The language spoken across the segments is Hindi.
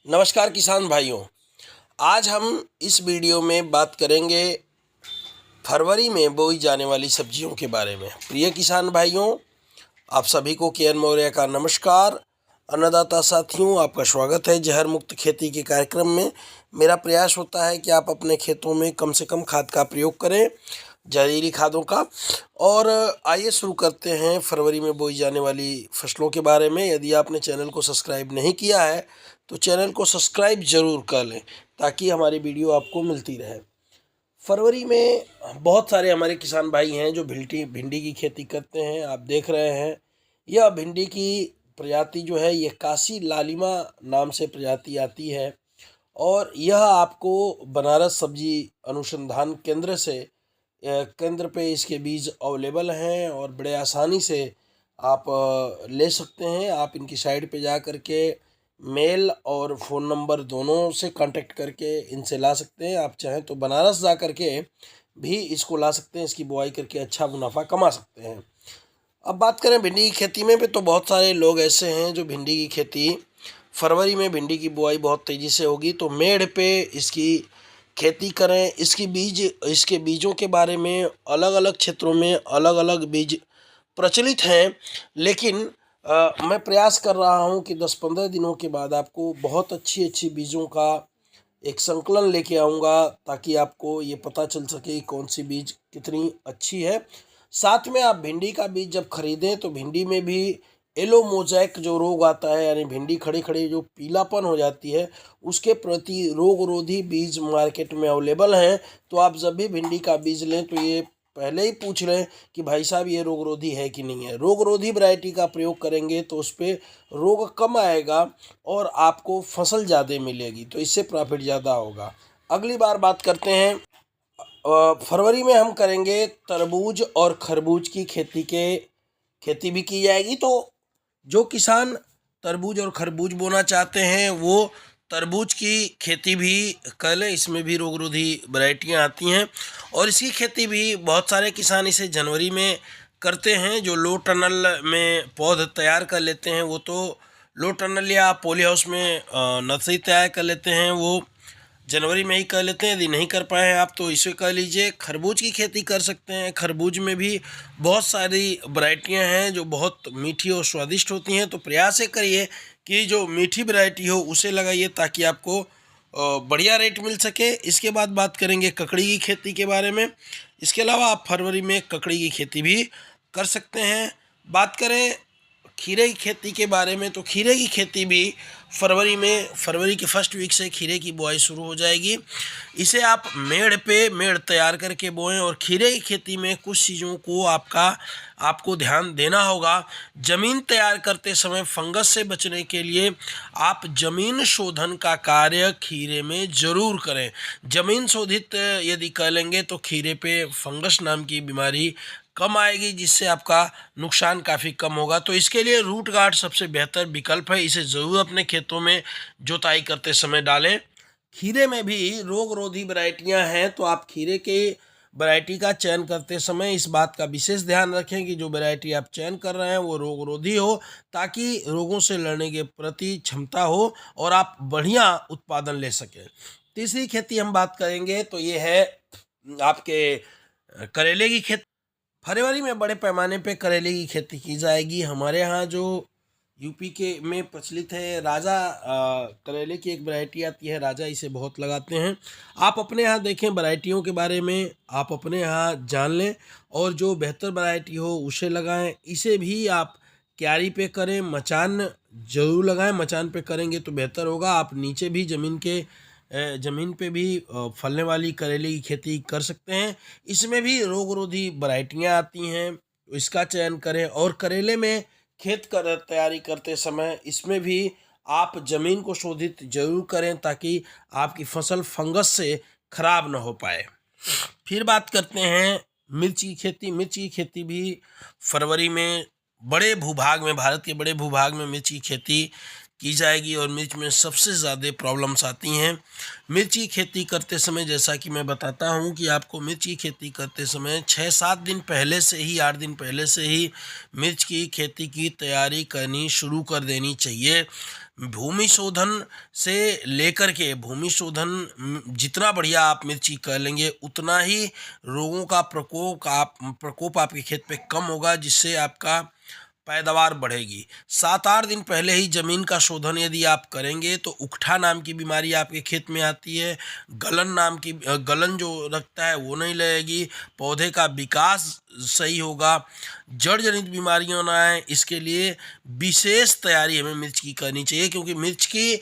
नमस्कार किसान भाइयों। आज हम इस वीडियो में बात करेंगे फरवरी में बोई जाने वाली सब्जियों के बारे में। प्रिय किसान भाइयों, आप सभी को के एन मौर्य का नमस्कार। अन्नदाता साथियों, आपका स्वागत है जहर मुक्त खेती के कार्यक्रम में। मेरा प्रयास होता है कि आप अपने खेतों में कम से कम खाद का प्रयोग करें, जहरीली खादों का। और आइए शुरू करते हैं फरवरी में बोई जाने वाली फसलों के बारे में। यदि आपने चैनल को सब्सक्राइब नहीं किया है तो चैनल को सब्सक्राइब जरूर कर लें ताकि हमारी वीडियो आपको मिलती रहे। फरवरी में बहुत सारे हमारे किसान भाई हैं जो भिंडी की खेती करते हैं। आप देख रहे हैं यह भिंडी की प्रजाति जो है ये काशी लालिमा नाम से प्रजाति आती है और यह आपको बनारस सब्जी अनुसंधान केंद्र से केंद्र पे इसके बीज अवेलेबल हैं और बड़े आसानी से आप ले सकते हैं। आप इनकी साइट पे जा कर के मेल और फ़ोन नंबर दोनों से कांटेक्ट करके इनसे ला सकते हैं। आप चाहें तो बनारस जा कर के भी इसको ला सकते हैं, इसकी बुआई करके अच्छा मुनाफा कमा सकते हैं। अब बात करें भिंडी की खेती में भी, तो बहुत सारे लोग ऐसे हैं जो भिंडी की खेती फरवरी में भिंडी की बुआई बहुत तेज़ी से होगी तो मेड़ पे इसकी खेती करें। इसके बीजों के बारे में अलग अलग क्षेत्रों में अलग अलग बीज प्रचलित हैं, लेकिन मैं प्रयास कर रहा हूं कि 10-15 दिनों के बाद आपको बहुत अच्छी अच्छी बीजों का एक संकलन लेके आऊँगा ताकि आपको ये पता चल सके कौन सी बीज कितनी अच्छी है। साथ में आप भिंडी का बीज जब खरीदें तो भिंडी में भी येलो मोज़ेक जो रोग आता है, यानी भिंडी खड़े खड़े जो पीलापन हो जाती है, उसके प्रति रोगरोधी बीज मार्केट में अवेलेबल हैं। तो आप जब भी भिंडी का बीज लें तो ये पहले ही पूछ लें कि भाई साहब ये रोगरोधी है कि नहीं है। रोगरोधी वैरायटी का प्रयोग करेंगे तो उस पर रोग कम आएगा और आपको फसल ज़्यादा मिलेगी, तो इससे प्रॉफिट ज़्यादा होगा। अगली बार बात करते हैं फरवरी में हम करेंगे तरबूज और खरबूज की खेती भी की जाएगी। तो जो किसान तरबूज और खरबूज बोना चाहते हैं वो तरबूज की खेती भी कर लें। इसमें भी रोगरोधी वैरायटियाँ आती हैं और इसकी खेती भी बहुत सारे किसान इसे जनवरी में करते हैं। जो लो टनल में पौध तैयार कर लेते हैं वो तो लो टनल या पॉली हाउस में नर्सरी तैयार कर लेते हैं, वो जनवरी में ही कर लेते हैं। यदि नहीं कर पाए हैं आप तो इसे कर लीजिए। खरबूज की खेती कर सकते हैं। खरबूज में भी बहुत सारी वैरायटियां हैं जो बहुत मीठी और स्वादिष्ट होती हैं, तो प्रयास ये करिए कि जो मीठी वैरायटी हो उसे लगाइए ताकि आपको बढ़िया रेट मिल सके। इसके बाद बात करेंगे ककड़ी की खेती के बारे में। इसके अलावा आप फरवरी में ककड़ी की खेती भी कर सकते हैं। बात करें खीरे की खेती के बारे में, तो खीरे की खेती भी फरवरी के फर्स्ट वीक से खीरे की बुआई शुरू हो जाएगी। इसे आप मेड़ तैयार करके बोएं और खीरे की खेती में कुछ चीज़ों को आपको ध्यान देना होगा। ज़मीन तैयार करते समय फंगस से बचने के लिए आप ज़मीन शोधन का कार्य खीरे में ज़रूर करें। ज़मीन शोधित यदि कर लेंगे तो खीरे पे फंगस नाम की बीमारी कम आएगी, जिससे आपका नुकसान काफ़ी कम होगा। तो इसके लिए रूट गार्ड सबसे बेहतर विकल्प है, इसे ज़रूर अपने खेतों में जोताई करते समय डालें। खीरे में भी रोगरोधी वैरायटियां हैं, तो आप खीरे के वैरायटी का चयन करते समय इस बात का विशेष ध्यान रखें कि जो वैरायटी आप चयन कर रहे हैं वो रोगरोधी हो, ताकि रोगों से लड़ने के प्रति क्षमता हो और आप बढ़िया उत्पादन ले सकें। तीसरी खेती हम बात करेंगे तो ये है आपके करेले की खेती। फरवरी में बड़े पैमाने पे करेले की खेती की जाएगी। हमारे यहाँ जो यूपी के में प्रचलित है राजा करेले की एक वैरायटी आती है राजा, इसे बहुत लगाते हैं। आप अपने यहाँ देखें वैरायटियों के बारे में, आप अपने यहाँ जान लें और जो बेहतर वैरायटी हो उसे लगाएं। इसे भी आप क्यारी पे करें, मचान जरूर लगाएं। मचान पे करेंगे तो बेहतर होगा। आप नीचे भी ज़मीन पे भी फलने वाली करेले की खेती कर सकते हैं। इसमें भी रोगरोधी वैरायटियाँ आती हैं, तो इसका चयन करें। और करेले में खेत कर तैयारी करते समय इसमें भी आप ज़मीन को शोधित जरूर करें ताकि आपकी फसल फंगस से खराब ना हो पाए। फिर बात करते हैं मिर्च की खेती। मिर्च की खेती भी फरवरी में भारत के बड़े भूभाग में मिर्च की खेती की जाएगी और मिर्च में सबसे ज़्यादा प्रॉब्लम्स आती हैं। मिर्च की खेती करते समय जैसा कि मैं बताता हूं कि आपको मिर्च की खेती करते समय 6-7 दिन पहले से ही, 8 दिन पहले से ही मिर्च की खेती की तैयारी करनी शुरू कर देनी चाहिए। भूमि शोधन से लेकर के भूमि शोधन जितना बढ़िया आप मिर्ची कर लेंगे उतना ही रोगों का प्रकोप आपके खेत पे कम होगा, जिससे आपका पैदावार बढ़ेगी। 7-8 दिन पहले ही ज़मीन का शोधन यदि आप करेंगे तो उकठा नाम की बीमारी आपके खेत में आती है, गलन जो रखता है वो नहीं लगेगी, पौधे का विकास सही होगा, जड़ जनित बीमारियों ना आए, इसके लिए विशेष तैयारी हमें मिर्च की करनी चाहिए। क्योंकि मिर्च की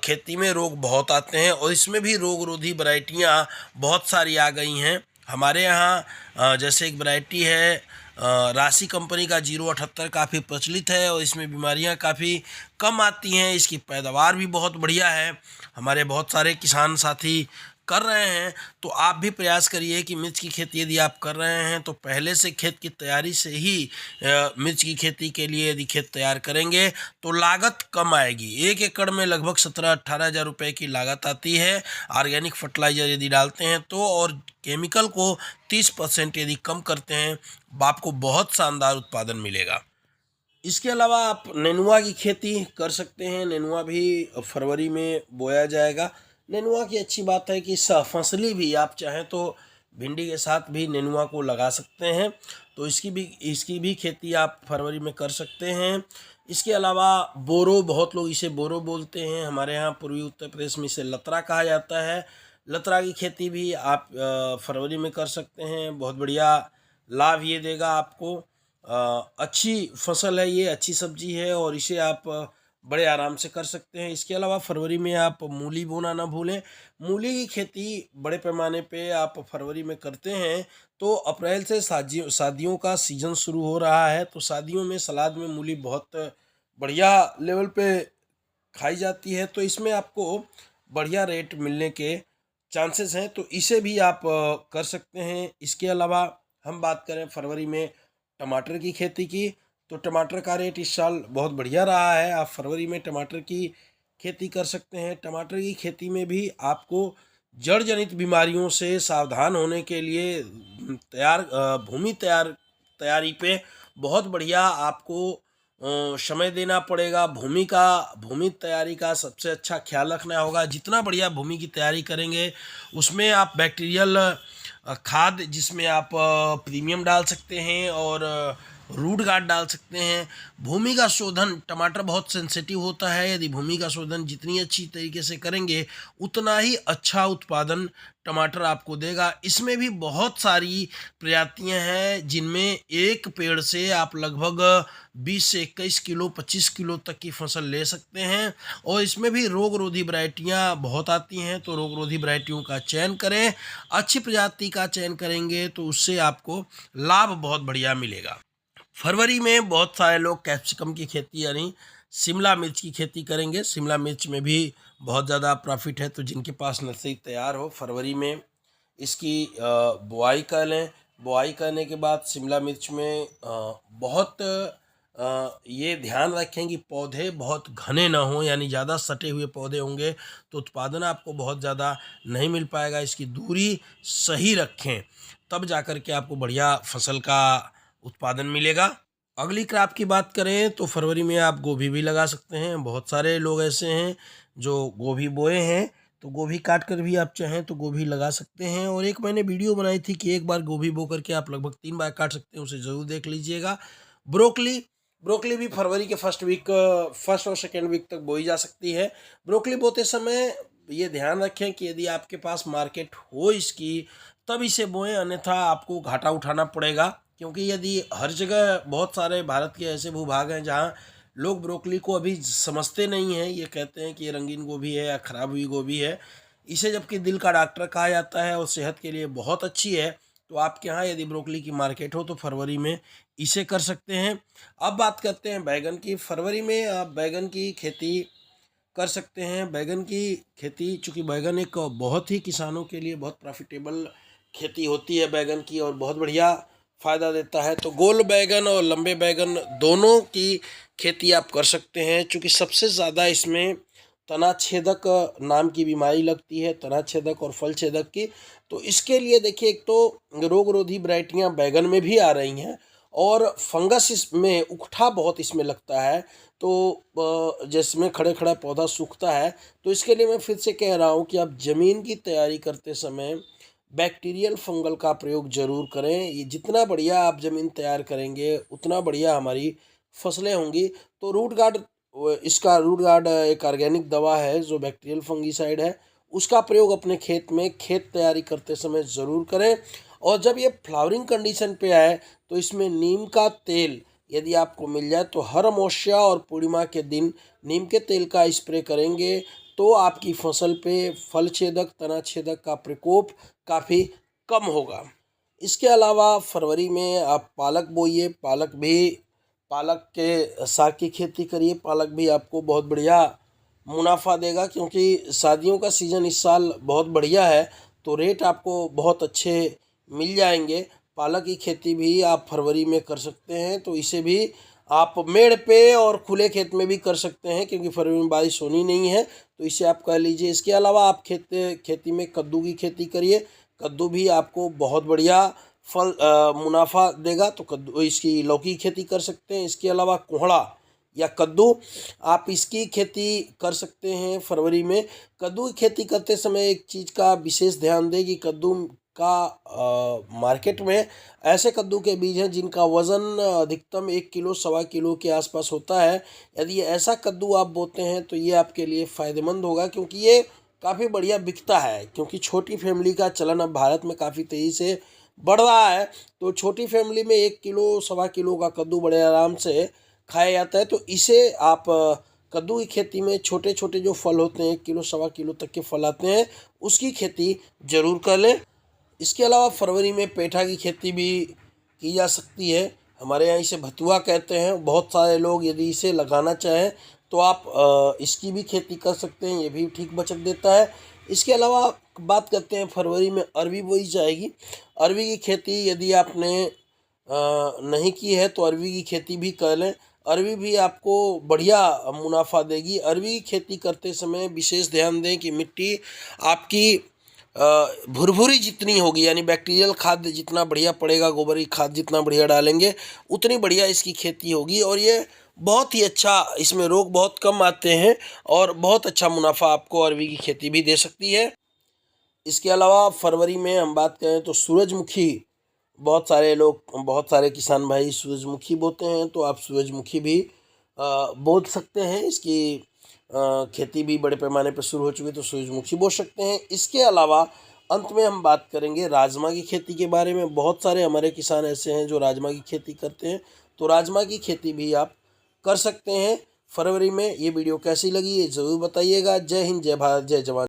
खेती में रोग बहुत आते हैं और इसमें भी रोग रोधी वैरायटियाँ बहुत सारी आ गई हैं। हमारे यहाँ जैसे एक वैरायटी है राशि कंपनी का 078 काफ़ी प्रचलित है और इसमें बीमारियां काफ़ी कम आती हैं, इसकी पैदावार भी बहुत बढ़िया है। हमारे बहुत सारे किसान साथी कर रहे हैं, तो आप भी प्रयास करिए कि मिर्च की खेती यदि आप कर रहे हैं तो पहले से खेत की तैयारी से ही मिर्च की खेती के लिए यदि खेत तैयार करेंगे तो लागत कम आएगी। 1 एकड़ में लगभग 17-18 हज़ार रुपये की लागत आती है ऑर्गेनिक फर्टिलाइज़र यदि डालते हैं तो, और केमिकल को 30% यदि कम करते हैं, आपको बहुत शानदार उत्पादन मिलेगा। इसके अलावा आप नेनुआ की खेती कर सकते हैं। नेनुआ भी फरवरी में बोया जाएगा। नेनुआ की अच्छी बात है कि सहफसली भी आप चाहें तो भिंडी के साथ भी नेनुआ को लगा सकते हैं, तो इसकी भी खेती आप फरवरी में कर सकते हैं। इसके अलावा बोरो, बहुत लोग इसे बोरो बोलते हैं, हमारे यहाँ पूर्वी उत्तर प्रदेश में इसे लतरा कहा जाता है। लतरा की खेती भी आप फरवरी में कर सकते हैं, बहुत बढ़िया लाभ ये देगा आपको। अच्छी फसल है ये, अच्छी सब्जी है और इसे आप बड़े आराम से कर सकते हैं। इसके अलावा फरवरी में आप मूली बोना ना भूलें। मूली की खेती बड़े पैमाने पे आप फरवरी में करते हैं तो अप्रैल से शादियों का सीज़न शुरू हो रहा है, तो शादियों में सलाद में मूली बहुत बढ़िया लेवल पे खाई जाती है, तो इसमें आपको बढ़िया रेट मिलने के चांसेस हैं, तो इसे भी आप कर सकते हैं। इसके अलावा हम बात करें फरवरी में टमाटर की खेती की, तो टमाटर का रेट इस साल बहुत बढ़िया रहा है। आप फरवरी में टमाटर की खेती कर सकते हैं। टमाटर की खेती में भी आपको जड़ जनित बीमारियों से सावधान होने के लिए तैयारी पे बहुत बढ़िया आपको समय देना पड़ेगा। भूमि तैयारी का सबसे अच्छा ख्याल रखना होगा। जितना बढ़िया भूमि की तैयारी करेंगे उसमें आप बैक्टीरियल खाद, जिसमें आप प्रीमियम डाल सकते हैं और रूट गार्ड डाल सकते हैं। भूमि का शोधन, टमाटर बहुत सेंसिटिव होता है, यदि भूमि का शोधन जितनी अच्छी तरीके से करेंगे उतना ही अच्छा उत्पादन टमाटर आपको देगा। इसमें भी बहुत सारी प्रजातियां हैं जिनमें एक पेड़ से आप लगभग 20 से 21 किलो 25 किलो तक की फसल ले सकते हैं, और इसमें भी रोग रोधी वैरायटियाँ बहुत आती हैं, तो रोग रोधी वैरायटियों का चयन करें। अच्छी प्रजाति का चयन करेंगे तो उससे आपको लाभ बहुत बढ़िया मिलेगा। फरवरी में बहुत सारे लोग कैप्सिकम की खेती यानी शिमला मिर्च की खेती करेंगे। शिमला मिर्च में भी बहुत ज़्यादा प्रॉफिट है, तो जिनके पास नर्सरी तैयार हो फरवरी में इसकी बुआई कर लें। बुआई करने के बाद शिमला मिर्च में ये ध्यान रखें कि पौधे बहुत घने ना हों, यानी ज़्यादा सटे हुए पौधे होंगे तो उत्पादन आपको बहुत ज़्यादा नहीं मिल पाएगा। इसकी दूरी सही रखें, तब जाकर के आपको बढ़िया फसल का उत्पादन मिलेगा। अगली क्रॉप की बात करें तो फरवरी में आप गोभी भी लगा सकते हैं। बहुत सारे लोग ऐसे हैं जो गोभी बोए हैं, तो गोभी काट कर भी आप चाहें तो गोभी लगा सकते हैं। और एक मैंने वीडियो बनाई थी कि एक बार गोभी बो करके आप लगभग 3 बार काट सकते हैं, उसे ज़रूर देख लीजिएगा। ब्रोकली भी फरवरी के फर्स्ट और सेकेंड वीक तक बोई जा सकती है। ब्रोकली बोते समय ये ध्यान रखें कि यदि आपके पास मार्केट हो इसकी तब इसे बोएं, अन्यथा आपको घाटा उठाना पड़ेगा। क्योंकि यदि हर जगह, बहुत सारे भारत के ऐसे भूभाग हैं जहाँ लोग ब्रोकली को अभी समझते नहीं हैं, ये कहते हैं कि ये रंगीन गोभी है या ख़राब हुई गोभी है। इसे जबकि दिल का डॉक्टर कहा जाता है और सेहत के लिए बहुत अच्छी है, तो आपके यहाँ यदि ब्रोकली की मार्केट हो तो फरवरी में इसे कर सकते हैं। अब बात करते हैं बैगन की। फरवरी में आप बैगन की खेती कर सकते हैं। बैगन की खेती, चूँकि बैगन एक बहुत ही किसानों के लिए बहुत प्रॉफिटेबल खेती होती है बैगन की, और बहुत बढ़िया फ़ायदा देता है। तो गोल बैगन और लंबे बैगन दोनों की खेती आप कर सकते हैं। चूँकि सबसे ज़्यादा इसमें तना छेदक नाम की बीमारी लगती है, तना छेदक और फल छेदक की। तो इसके लिए देखिए, एक तो रोग-रोधी वैरायटियाँ बैगन में भी आ रही हैं और फंगस इसमें उकठा बहुत इसमें लगता है। तो जिसमें खड़ा पौधा सूखता है। तो इसके लिए मैं फिर से कह रहा हूँ कि आप ज़मीन की तैयारी करते समय बैक्टीरियल फंगल का प्रयोग ज़रूर करें। ये जितना बढ़िया आप ज़मीन तैयार करेंगे उतना बढ़िया हमारी फसलें होंगी। तो रूट गार्ड एक ऑर्गेनिक दवा है जो बैक्टीरियल फंगीसाइड है, उसका प्रयोग अपने खेत में खेत तैयारी करते समय ज़रूर करें। और जब ये फ्लावरिंग कंडीशन पे आए तो इसमें नीम का तेल यदि आपको मिल जाए तो हर अमावस्या और पूर्णिमा के दिन नीम के तेल का स्प्रे करेंगे तो आपकी फसल पे फल छेदक, तना छेदक का प्रकोप काफ़ी कम होगा। इसके अलावा फरवरी में आप पालक बोइए, पालक के साग की खेती करिए। पालक भी आपको बहुत बढ़िया मुनाफा देगा, क्योंकि शादियों का सीज़न इस साल बहुत बढ़िया है। तो रेट आपको बहुत अच्छे मिल जाएंगे। पालक की खेती भी आप फरवरी में कर सकते हैं। तो इसे भी आप मेड़ पे और खुले खेत में भी कर सकते हैं, क्योंकि फरवरी में बारिश होनी नहीं है। तो इसे आप कर लीजिए। इसके अलावा आप खेती में कद्दू की खेती करिए। कद्दू भी आपको बहुत बढ़िया मुनाफा देगा। तो कद्दू, इसकी लौकी की खेती कर सकते हैं। इसके अलावा कोहड़ा या कद्दू, आप इसकी खेती कर सकते हैं फरवरी में। कद्दू की खेती करते समय एक चीज़ का विशेष ध्यान दें कि कद्दू का मार्केट में ऐसे कद्दू के बीज हैं जिनका वज़न अधिकतम 1 किलो 1.25 किलो के आसपास होता है। यदि ऐसा कद्दू आप बोते हैं तो ये आपके लिए फ़ायदेमंद होगा, क्योंकि ये काफ़ी बढ़िया बिकता है। क्योंकि छोटी फैमिली का चलन अब भारत में काफ़ी तेज़ी से बढ़ रहा है। तो छोटी फैमिली में 1 किलो 1.25 किलो का कद्दू बड़े आराम से खाया जाता है। तो इसे आप कद्दू की खेती में छोटे छोटे जो फल होते हैं, 1 किलो 1.25 किलो तक के फल आते हैं, उसकी खेती ज़रूर कर लें। इसके अलावा फरवरी में पेठा की खेती भी की जा सकती है। हमारे यहाँ इसे भतुआ कहते हैं। बहुत सारे लोग यदि इसे लगाना चाहें तो आप इसकी भी खेती कर सकते हैं। ये भी ठीक बचत देता है। इसके अलावा बात करते हैं, फरवरी में अरवी बोई जाएगी। अरवी की खेती यदि आपने नहीं की है तो अरवी की खेती भी कर लें। अरवी भी आपको बढ़िया मुनाफा देगी। अरवी की खेती करते समय विशेष ध्यान दें कि मिट्टी आपकी भुरभुरी जितनी होगी, यानी बैक्टीरियल खाद जितना बढ़िया पड़ेगा, गोबर की खाद जितना बढ़िया डालेंगे उतनी बढ़िया इसकी खेती होगी। और ये बहुत ही अच्छा, इसमें रोग बहुत कम आते हैं और बहुत अच्छा मुनाफा आपको अरवी की खेती भी दे सकती है। इसके अलावा फरवरी में हम बात करें तो सूरजमुखी, बहुत सारे किसान भाई सूरजमुखी बोते हैं। तो आप सूरजमुखी भी बो सकते हैं। इसकी खेती भी बड़े पैमाने पर शुरू हो चुकी है, तो सूरजमुखी बो सकते हैं। इसके अलावा अंत में हम बात करेंगे राजमा की खेती के बारे में। बहुत सारे हमारे किसान ऐसे हैं जो राजमा की खेती करते हैं। तो राजमा की खेती भी आप कर सकते हैं फरवरी में। ये वीडियो कैसी लगी ये ज़रूर बताइएगा। जय हिंद, जय भारत, जय जवान।